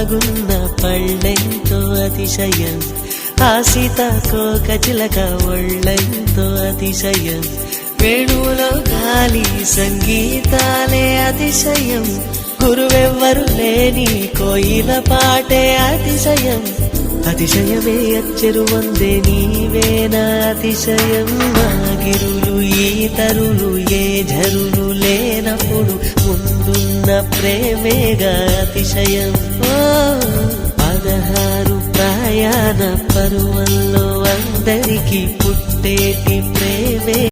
కమ్మగున్న పళ్ళెంతో అతిశయం, ఆ సీతాకోక చిలక ఒళ్ళెంతో అతిశయం, వేణువులో గాలి సంగీతాలే అతిశయం, గురువెవ్వరు లేని కోయిల పాటే అతిశయం, అతిశయమే అచ్చెరు వందే నీవేనా అతిశయం, గిరులు ఈ తరులు ఏ ఝరులు లేనప్పుడు ముందున్న ప్రేమేగా అతిశయం. 16 ప్రయాణ పరువల్లో అందరికీ పుట్టేటి ప్రేమే